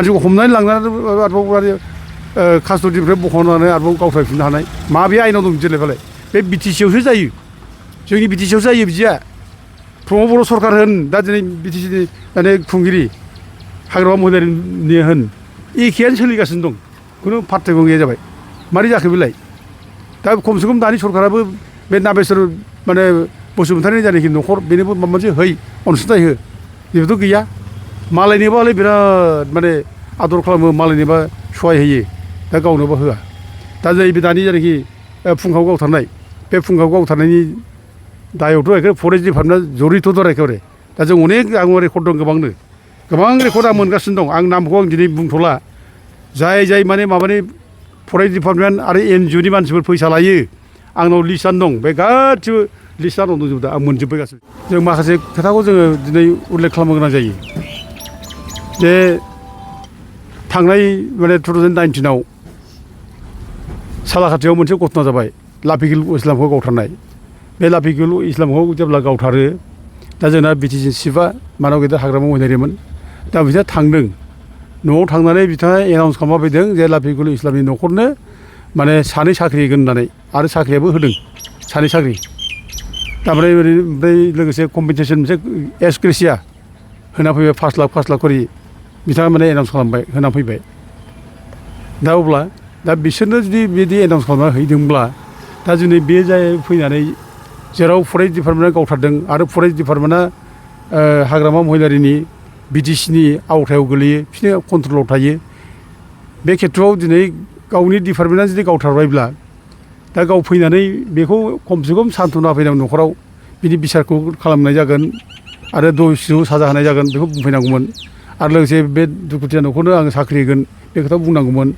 मानसिखौ हमनानै लांनानै आरोबाव कास्ट'डिनिफ्राय बख'नानै आरोबाव गावथारफिननो हानाय माबे आयेनाव दं बिदिलायफालाय बे बिटिसिआवसो जायो जोंनि बिटिसिआवसो जायो बिदिया प्रमद बर' सरकार होन दा दिनै बिटिसिनि माने खुंगिरि हाग्रामा महिलारिनि होन एखेयानो सोलिगासिनो दं खुनु पार्थक्य गैया जाबाय मारै जाखो बेलाय दा खमसे खम दानि सरकाराबो बे नागेस्वर माने बसुमतारिनि जायनाखि न'खर बेनोबो माबा मोनसे है अनसुंथाइ हो बेबोथ' गैया मालायनिबालाय बिराद माने आदर खालामो मालायनिबा सहाय होयो दा गावनोबा होआ दा बे दानि जायनाखि फुंखाव गावथारनाय बे फुंखाव गावथारनायनि दायावथ' एखे फरेस्ट डिपार्टमेन्टआ जरित'थार एखेबारे दा जों अनेक आं रेकर्ड दं गोबां रेकर्ड आं मोनगासिनो दं आं नामखौ आं दिनै बुंथ'ला जाय माने माबानि फरेस्ट डिपार्टमेन्ट आरो एनजिअनि मानसिफोर फैसा लायो आंनाव लिस्टआनो दं बे गासिबो लिस्टआनो दंजोबो दा आं मोनजोब्बाय गासिबो जों माखासे खोथाखौ जोङो दिनै उल्लेख खालामनो गोनां जायो जे थांनाय माने 2019आव सालाकाथियाव मोनसे घटना जाबाय लाफिकुल इस्लामखौ गावथारनाय बे लाफिकुल इस्लामखौ जेब्ला गावथारो दा जोंना बिटिसि चिफआ मानाव गेदेर हाग्रामा महिलारिमोन दा बिथाङा थांदों न'आव थांनानै बिथाङा एनाउन्स खालामना फैदों जे लाफिकुल इस्लामनि न'खरनो माने 2 साख्रि होगोन होननानै आरो साख्रियाबो होदों 2 साख्रि ओमफ्राय लोगोसे कम्पेनसेसन मोनसे एस ग्रेसिया होना फैबाय 5 लाख करि बिथाङा माने एनाउन्स खालामबाय होना फैबाय दा अब्ला दा बिसोरनो जुदि बिदि एनाउन्स खालामना हैदोंब्ला दा जुदि बे जाय फैनानै जेराव फरेस्ट डिपार्टमेन्टआ गावथारदों आरो फरेस्ट डिपार्टमेन्टआ हाग्रामा महिलारिनि बिटिसिनि आवथायाव गोलैयो बिसोरनि कन्ट्रलाव थायो बे खेथ्रआव दिनै गावनि डिपार्टमेन्टआ जुदि गावथारबायब्ला दा गाव फैनानै बेखौ खमसे खम सान्त्वना होफैनांगौ न'खराव बिनि बिसारखौ खालामनाय जागोन आरो दसेनो साजा होनाय जागोन बेखौ बुंफैनांगौमोन आरो लोगोसे बे दुखुथिया न'खरनो आङो साख्रि होगोन बे खोथाखौ बुंनांगौमोन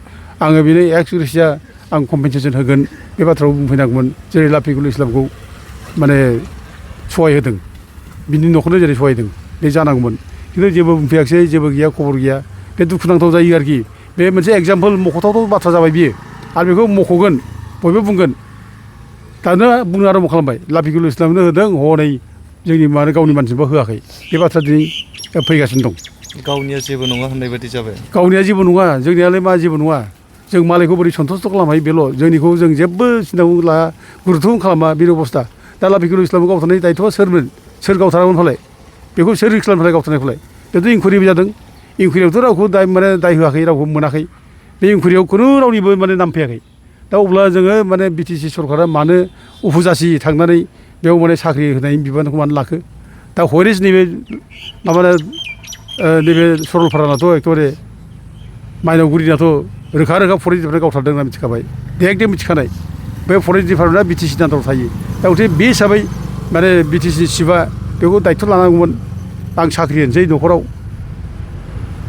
आङो बेनो एक्स ग्रेसिया आं कम्पेनसेसन होगोन बे बाथ्राखौ बुंफैनांगौमोन जेरै लाफिकुल इस्लामखौ माने सहाय होदों बिनि न'खरनो जेरै सहाय होदों बे जानांगौमोन खिन्थु जेबो बुंफैयाखिसै जेबो गैया खबर गैया बे दुखुनांथाव जायो आरोखि बे मोनसे एग्जाम्पोल मख'थावथाव बाथ्रा जाबाय बियो आरो बेखौ मख'गोन बयबो बुंगोन दानो बुंनो आरम्भ खालामबाय लाफिकुल इस्लामनो होदों हनै जोंनि माने गावनि मानसिनोबा होआखै बे बाथ्रा दिनै फैगासिनो दं गावनिया जेबो नङा होननाय बायदि जाबाय गावनिया जेबो नङा जोंनियालाय मा जेबो नङा जों मालायखौ बोरै सन्थुस्ट' खालामनो हायो बेल' जोंनिखौ जों जेबो सिन्थाखौ लाया गुरुत्वखौनो खालामा बेनि अबस्था दा लाफिकुल इस्लामखौ गावथारनाय दायथ'आ सोरमोन सोर गावथारामोन फालाय बेखौ सोर रिक्स खालामनानै गावथारनायखौलाय बेथ' इनकुवारिबो जादों इनकुवारियावथ' रावखौ माने दाय होआखै रावखौ मोनाखै बे इनकुवारियाव खुनु रावनिबो माने नाम फैयाखै दा अब्ला जोङो माने बिटिसि सरकारा मानो उफुजासि थांनानै बेयाव माने साख्रि होनायनि बिबानखौ मानो लाखो दा हयरेस नैबे माबाना नैबे सरलपारानाथ' एखेबारे माइनावगुरिनाथ' रोखा फरेस्ट डिपार्टमेन्ट गावथारदों होनना मिथिखाबाय एकदम मिथिखानाय बे फरेस्ट डिपार्टमेन्टआ बिटिसिनि आन्दाराव थायो दा गथिखे बे हिसाबै माने बिटिसि चिफआ बेखौ दायथ' लानांगौमोन आं साख्रि होनोसै न'खराव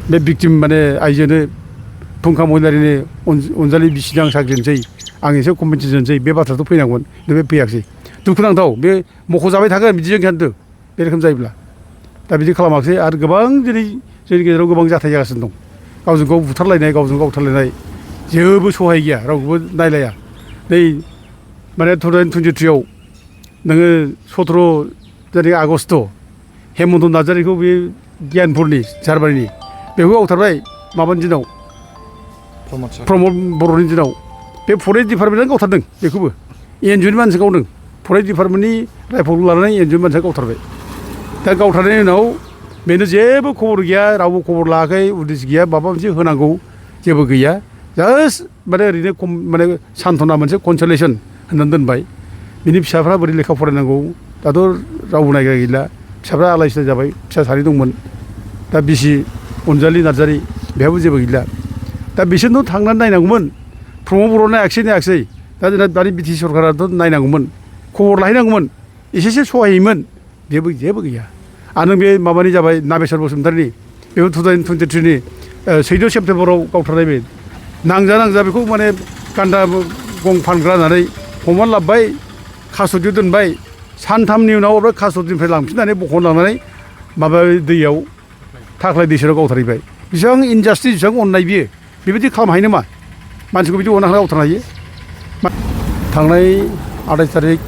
बे भिक्टिम माने आइजोनो फुंखा महिलारिनि अनजालि बिसिनो आं साख्रि होनोसै आं एसे कम्पेनसेसन होनोसै बे बाथ्राथ' फैनांगौमोन बे फैयाखिसै दुखुनांथाव बे मख'जाबाय थागोन बिदिजों खिन्थु बे रोखोम जायोब्ला दा बिदि खालामाखिसै आरो गोबां दिनै जोंनि गेजेराव गोबां जाथाय जागासिनो दं गावजों गाव बुथारलायनाय गावजों गाव बुथारलायनाय जेबो सहाय गैया रावखौबो नायलाया नै माने 2023आव नोङो 17 आगस्ट हेमन्त नार्जारिखौ बे गियानपुरनि झारबारिनि बेखौ गावथारबाय माबानि दिनाव प्रमद बर'नि दिनाव बे फरेस्ट डिपार्टमेन्टआनो गावथारदों बेखौबो एनजिअनि मानसि गावदों फरेस्ट डिपार्टमेन्टनि राइफलखौ लानानै एनजिअनि मानसिया गावथारबाय दा गावथारनायनि उनाव बेनो जेबो खबर गैया रावबो खबर लायाखै उदिस गैया माबा मोनसे होनांगौ जेबो गैया जास्ट माने ओरैनो माने सान्थना मोनसे कनसलेसन होननानै दोनबाय बिनि फिसाफ्रा बोरै लेखा फरायनांगौ दाथ' रावबो नायग्रा गैला फिसाफ्रा आलाय सिलाय जाबाय फिसा 2 दंमोन दा बिसि अनजालि नार्जारि बेहाबो जेबो गैला दा बिसोरनोथ' थांनानै नायनांगौमोन प्रमद बर' नायाखिसै दा जोंना दानि बिटिसि सरकाराथ' नायनांगौमन खबर लाहैनांगौमोन एसेसो सहायोमोन जेबो गैया आरो नों बे माबानि जाबाय नागेस्वर बसुमतारिनि बेबो 2023नि 14 सेप्तेम्बराव गावथारनाय बे नांजा बेखौ माने गान्दा गं फानग्रा होननानै हमनानै लाबोबाय कास्ट'डियाव दोनबाय सानथामनि उनाव ओमफ्राय कास्ट'डिनिफ्राय लांफिननानै बख'ना लांनानै माबा दैयाव थाख्लाय दैसेराव गावथारहैबाय बेसेबां इनजास्टिस बेसेबां अननाय बियो बेबायदि खालामनो हायो नामा मानसिखौ बिदि अनना गावथारनो हायो थांनाय 28 तारिख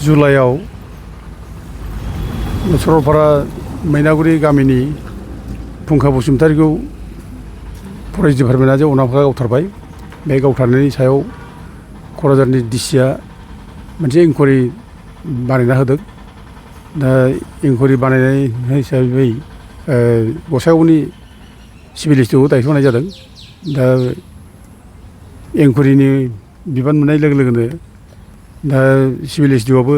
जुलाइआव सरलपारा मैनागुरि गामिनि फुंखा बसुमतारिखौ फरेस्ट डिपार्टमेन्टआ जे अनाफा गावथारबाय बे गावथारनायनि सायाव क'क्राझारनि डिसिआ मोनसे इनकुवारि बानायना होदों दा इनकुवारि बानायनाय हिसाबै गसाइगावनि सिभिल एसटिआव दायथ' होनाय जादों दा इनकुवारिनि बिबान मोननाय लोगो लोगोनो दा सिभिल एसटिआवबो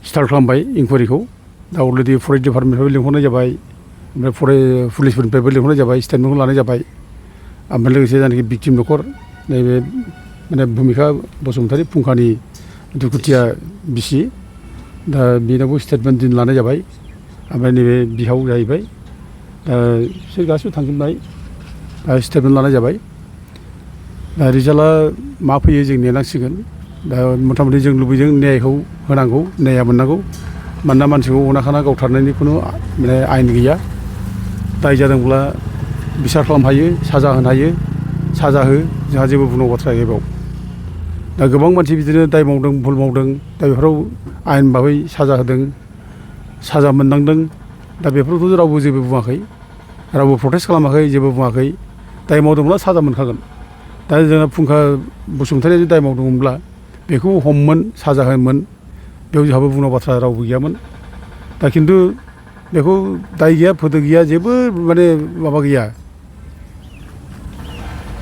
स्टार्ट खालामबाय इनकुवारिखौ दा अलरेडि फरेस्ट डिपार्टमेन्टनिफ्रायबो लिंहरनाय जाबाय ओमफ्राय पुलिसफोरनिफ्रायबो लिंहरनाय जाबाय स्टेटमेन्टखौ लानाय जाबाय ओमफ्राय लोगोसे जायनाखि भिक्टिम न'खर नैबे माने भुमिखा बसुमतारी फुंखानि दुखुथिया बिसि दा बेनावबो स्टेटमेन्ट दिन लानाय जाबाय ओमफ्राय नैबे बिहाव जाहैबाय दा बिसोर गासिबो थांजोबनाय स्टेटमेन्ट लानाय जाबाय दा रिजाल्टआ मा फैयो जों नेनांसिगोन दा मथा मथि जों लुबैदों न्यायखौ होनांगौ न्यायआ मोननांगौ मानोना मानसिखौ अना गावथारनायनि खुनु माने आयेन गैया दाय जादोंब्ला बिसार खालामनो हायो साजा होनो हायो साजा हो जोंहा जेबो बुंनांगौ बाथ्रा गैया बेयाव दा गोबां मानसि बिदिनो दाय मावदों भुल मावदों दा बेफोराव आयेन भाबै साजा होदों साजा मोननांदों दा बेफोरखौ रावबो जेबो बुङाखै रावबो प्रटेस्ट खालामाखै जेबो बुङाखै दाय मावदोंब्ला साजा मोनखागोन दा जोंहा फुंखा बसुमतारीया जुदि दाय मावदोंमोनब्ला बेखौ हममोन साजा होयोमोन बेयाव जोंहाबो बुंनांगौ बाथ्रा रावबो गैयामोन दा खिन्थु बेखौ दाय गैया फोदो गैया जेबो माने माबा गैया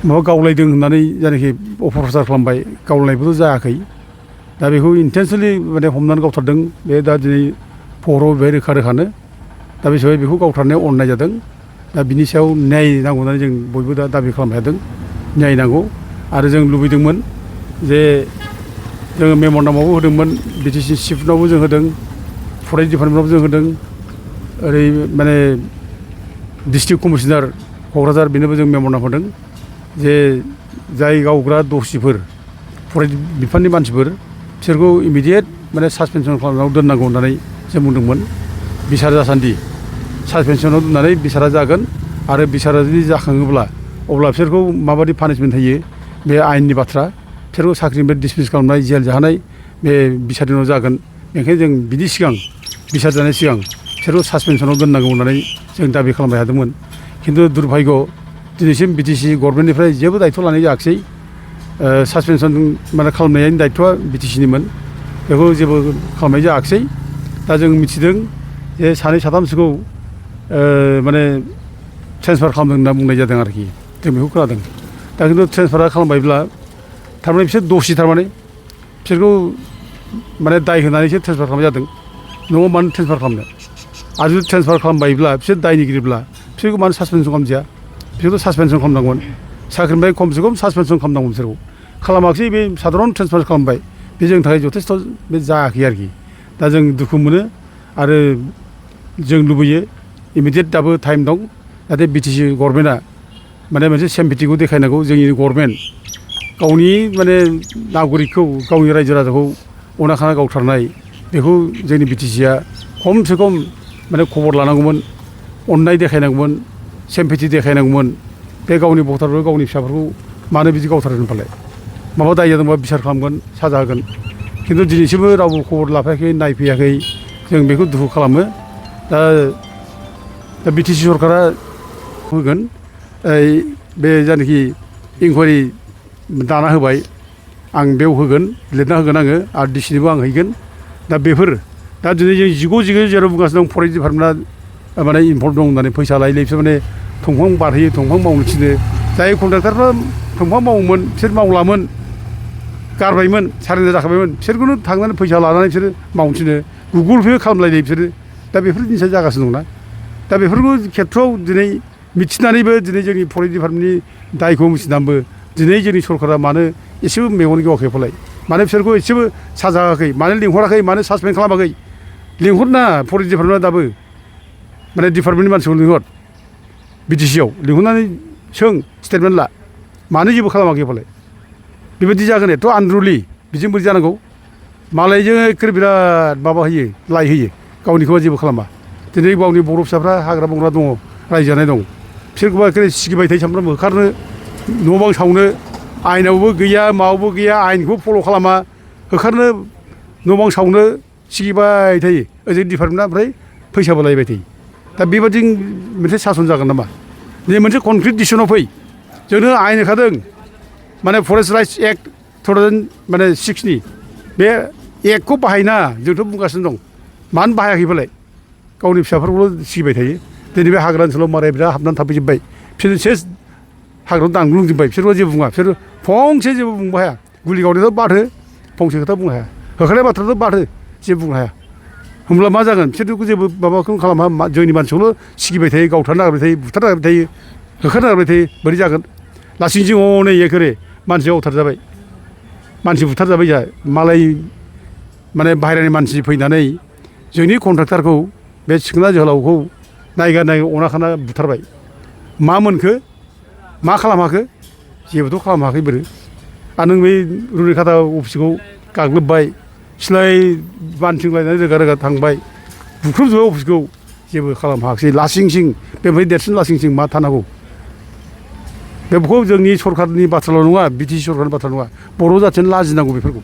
माबा गावलायदों होननानै जायनाखि अपप्रचार खालामबाय गावलायनायबोथ' जायाखै दा बेखौ इन्टेनसनलि माने हमनानै गावथारदों बे दा दिनै फहराव बेहाय रोखा रोखानो दा बे हिसाबै बेखौ गावथारनायाव अननाय जादों दा बिनि सायाव न्याय नांगौ होननानै जों बयबो दा दाबि खालामनो हादों न्याय नांगौ आरो जों लुबैदोंमोन जे जोङो मेम'रेन्डामावबो होदोंमोन बिटिसि चिफनावबो जों होदों फरेस्ट डिपार्टमेन्टआवबो जों होदों ओरै माने डिस्ट्रिक्ट कमिशनार क'क्राझार बेनोबो जों मेम'रेन्डाम होदों जे जाय गावग्रा दसिफोर फरेस्ट बिफाननि मानसिफोर बिसोरखौ इमिडियेट माने सासपेनसन खालामनायाव दोननांगौ होननानै जों बुंदोंमोन बिसार जासान्दि सासपेनसनाव दोननानै बिसारा जागोन आरो बिसारा जुदि जाखाङोब्ला अब्ला बिसोरखौ माबायदि पानिशमेन्ट होयो बे आयेननि बाथ्रा बिसोरखौ साख्रिनिफ्राय डिसमिस खालामनाय जेल जाहोनाय बे बिसारनि उनाव जागोन बेनिखायनो जों बिनि सिगां बिसार जानाय सिगां बिसोरखौ सासपेनसनाव दोननांगौ होननानै जों दाबि खालामबाय थादोंमोन खिन्थु दुर्भाग्य दिनैसिम बिटिसि गभर्नमेन्टनिफ्राय जेबो दायथ' लानाय जायाखिसै सासपेनसन माने खालामनायनि दायथ'आ बिटिसिनिमोन बेखौ जेबो खालामनाय जायाखिसै दा जों मिथिदों जे सानै साथामसोखौ माने ट्रेन्सफार खालामदों होनना बुंनाय जादों आरोखि जों बेखौ खोनादों दा खिन्थु ट्रेन्सफार खालामबायब्ला थारमाने बिसोर दसि थारमाने बिसोरखौ माने दाय होनानैसो ट्रेन्सफार खालामनाय जादों न'आव मानो ट्रेन्सफार खालामनो आरो जुदि ट्रेन्सफार खालामबायब्ला बिसोर दायनिगिरिब्ला बिसोरखौ मानो सासपेनसन खालामजाया बिसोरखौ सासपेनसन खालामनांगौमोन साख्रिनिफ्राय खमसे खम सासपेनसन खालामनांगौमोन बिसोरखौ खालामाखिसै बे साधारन ट्रेन्सफार खालामबाय बे जोंनि थाखाय जथेस्थ' बे जायाखै आरोखि दा जों दुखु मोनो आरो जों लुबैयो इमिडियेट दाबो टाइम दं जाहाथे बिटिसि गभर्नमेन्टआ माने मोनसे सेम्पेथिखौ देखायनांगौ जोंनि गभर्नमेन्ट गावनि माने नागरिकखौ गावनि रायजो राजाखौ अना गावथारनाय बेखौ जोंनि बिटिसिआ खमसे खम माने खबर लानांगौमोन अननाय देखायनांगौमोन सेम्पेथि देखायनांगौमोन बे गावनि भटारफोर गावनि फिसाफोरखौ मानो बिदि गावथारगोन फालाय माबा दाय जादोंबा बिसार खालामगोन साजा होगोन खिन्थु दिनैसिमबो रावबो खबर लाफैयाखै नायफैयाखै जों बेखौ दुखु खालामो दा बिटिसि सरकारा होगोन बे जायनाखि इनकुवारि दाना होबाय आं बेयाव होगोन लिरना होगोन आङो आरो डिसिनोबो आं हैगोन दा बेफोर दा दिनै जों जिगौ जेराव बुंगासिनो दं फरेस्ट डिपार्टमेन्टआ माने इनभल्भ दं होननानै फैसा लायै बिसोर माने दंफां बारहैयो दंफां मावनो थिनो जाय कन्ट्राक्टरफ्रा दंफां मावोमोन बिसोर मावलामोन गारबायमोन सारेन्डार जाखाबायमोन बिसोरखौनो थांनानै फैसा लानानै बिसोरो मावनो थिनो गुगोल पे खालामलायनाय बिसोरो दा बेफोर जिनिसा जागासिनो दंना दा बेफोरखौ खेथ्रआव दिनै मिथिनानैबो दिनै जोंनि फरेस्ट डिपार्टमेन्टनि दायखौ मिथिनानैबो दिनै जोंनि सरकारा मानो एसेबो मेगन गेवाखै फालाय मानो बिसोरखौ एसेबो साजा होआखै मानो लिंहराखै मानो सासपेन्ड खालामाखै लिंहरना फरेस्ट डिपार्टमेन्टआ दाबो माने डिपार्टमेन्टनि मानसिखौ लिंहर बिटिसिआव लिंहरनानै सों स्टेटमेन्ट ला मानो जेबो खालामाखै फालाय बेबायदि जागोन एथ' आनरुलि बिजों बोरै जानांगौ मालायजों एखेबारे बिराद माबा होयो लाइ होयो गावनिखौबा जेबो खालामा दिनै गावनि बर' फिसाफ्रा हाग्रा बंग्रा दङ रायजो जानाय दं बिसोरखौबा एखेबारे सिगिबाय थायो सामफ्रामबो होखारनो न' बां सावनो आयेनावबो गैया माबाबो गैया आयेनखौ फल' खालामा होखारनो न' बां सावनो सिगिबाय थायो ओजों डिपार्टमेन्टआ ओमफ्राय फैसाबो लायबाय थायो दा बेबादि मोनसे सासन जागोन नामा बे मोनसे कनक्रिट डिसिसनाव फै जोंनो आयेन होखादों माने फरेस्ट राइट्स एक्ट 2006नि बे एक्टखौ बाहायना जोंथ' बुंगासिनो दं मानो बाहायाखै फालाय गावनि फिसाफोरखौल' सिगिबाय थायो दिनै बे हाग्रा ओनसोलाव माराय बिराद हाबनानै थाफैजोब्बाय बिसोर सेस हाग्रायाव दानग्लुंजोब्बाय बिसोरबो जेबो बुङा बिसोर फंसे जेबो बुंनो हाया गुलि गावनायाथ' बाथो फंसे खोथा बुंनो हाया होखानाय बाथ्राथ' बाथो जेबो बुंनो हाया होमब्ला मा जागोन बिसोरखौ जेबो माबाखौनो खालामा जोंनि मानसिखौल' सिगिबाय थायो गावथारनो नागिरबाय थायो बुथारनो नागिरबाय थायो होखारनो नागिरबाय थायो बोरै जागोन लासिं सिं हनै एखेबारे मानसिया अथार जाबाय मानसि बुथारजाबाय जा मालाय माने बाहेरानि मानसि फैनानै जोंनि कन्ट्राक्टारखौ बे सिखोना जोहोलावखौ नायगा अना खाना बुथारबाय मा मोनखो मा खालामाखो जेबोथ' खालामाखै बोरो आरो नों बै रुनिकाटा अफिसखौ गाग्लोबबाय सिलाय बानथिंलायनानै रोगा रोगा थांबाय बुख्रुबजोब्बाय अफिसखौ जेबो खालामाखिसै लासिं सिं बेनिफ्राय देरसिन लासिं सिं मा थानांगौ बेखौ जोंनि सरकारनि बाथ्राल' नङा बिटिसि सरकारनि बाथ्रा नङा बर' जाथियानो लाजिनांगौ बेफोरखौ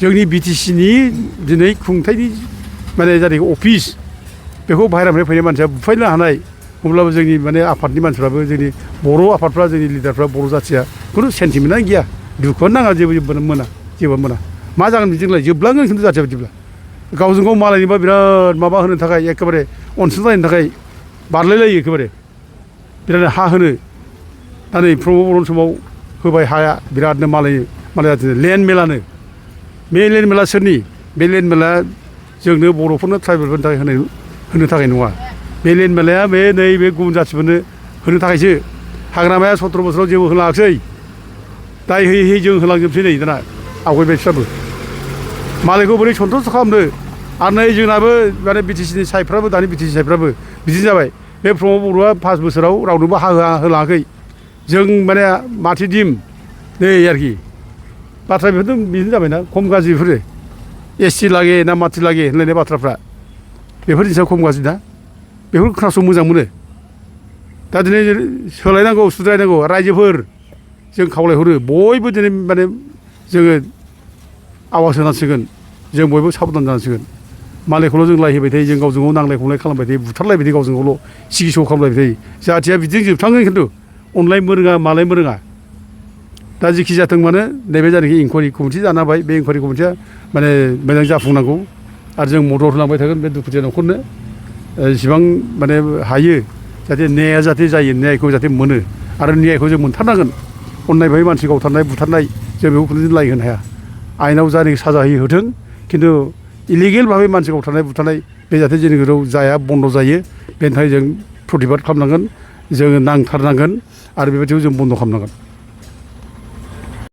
जोंनि बिटिसिनि दिनै खुंथायनि माने जाय अफिस बेखौ बाहेरानिफ्राय फैनाय मानसिया बुफायनो हानाय अब्लाबो जोंनि माने आफादनि मानसिफ्राबो जोंनि बर' आफादफ्रा जोंनि लिडारफ्रा बर' जाथिया खुनु सेन्टिमेन्टआनो गैया दुखुआनो नाङा जेबो मोना जेबो मोना मा जागोन बिदिलाय जोबलांगोन खिन्थु जाथिया बिदिब्ला गावजों गाव मालायनिबा बिराद माबा होनो थाखाय एखेबारे अनसुंथायनि थाखाय बारलायलायो एखेबारे बिराद हा होनो दा नै प्रमद बर'नि समाव होबाय हाया बिरादनो मालाय जाथिनो लेन्ड मेलानो बे लेन्ड मेला सोरनि बे लेन्ड मेला जोंनो बर'फोरनो ट्राइबेलफोरनि थाखाय होनो थाखाय नङा बे लेन्ड मेलाया बे नैबे गुबुन जाथिफोरनो होनो थाखायसो हाग्रामाया 17 बोसोराव जेबो होलाङाखिसै दाय होयै होयै जों होलांजोबसै नै दाना आवगायबाय बिस्राबो मालायखौ बोरै सन्थुस्ट खालामनो आरो नै जोंनाबो माने बिटिसिनि साइडफ्राबो दानि बिटिसि साइडफ्राबो बिदिनो जाबाय बे प्रमद बर'आ 5 बोसोराव रावनोबो हा होलाङाखै जों माने माथि दिम नै आरोखि बाथ्रा बेफोरथ' बिदिनो जाबायना खम गाज्रि बेफोरो एससि लागे ना माथि लागे होनलायनाय बाथ्राफ्रा बेफोर जिनिसा खम गाज्रि ना बेफोर खोनासंनो मोजां मोनो दा दिनै सोलायनांगौ सुद्रायनांगौ रायजोफोर जों खावलायहरो बयबो दिनै माने जोङो आवाज होनांसिगोन जों बयबो साबधान जानांसिगोन मालायखौल' जों लायहोबाय थायो जों गावजों गाव नांलाय खमलाय खालामबाय थायो बुथारलायबाय थायो गावजों गावल' सिगिस' खालामलायबाय थायो जाथिया बिदिजों जोबथाङो खिन्थु अनलायनोबो रोङा मालायनोबो रोङा दा जेखि जाथों मानो नैबे जायनाखि इनकुवारि कमिटि जाना होबाय बे इनकुवारि कमिटिया माने मोजां जाफुंनांगौ आरो जों मदद होलांबाय थागोन बे दुखुथिया न'खरनो जेसेबां माने हायो जाहाथे न्यायआ जाहाथे जायो न्यायखौ जाहाथे मोनो आरो न्यायखौ जों मोनथारनांगोन अननाय भाबै मानसि गावथारनाय बुथारनाय जों बेखौ खुनु लाय होनो हाया आयेनाव जायनाखि साजा होथों खिन्थु इलिगेल भाबै मानसि गावथारनाय बुथारनाय बे जाहाथे जोंनि गेजेराव जाया बन्द' जायो बेनि थाखाय जों प्रतिबाद खालामनांगोन जोङो नांथारनांगोन आरो बेबायदिखौ जों बन्द' खालामनांगोन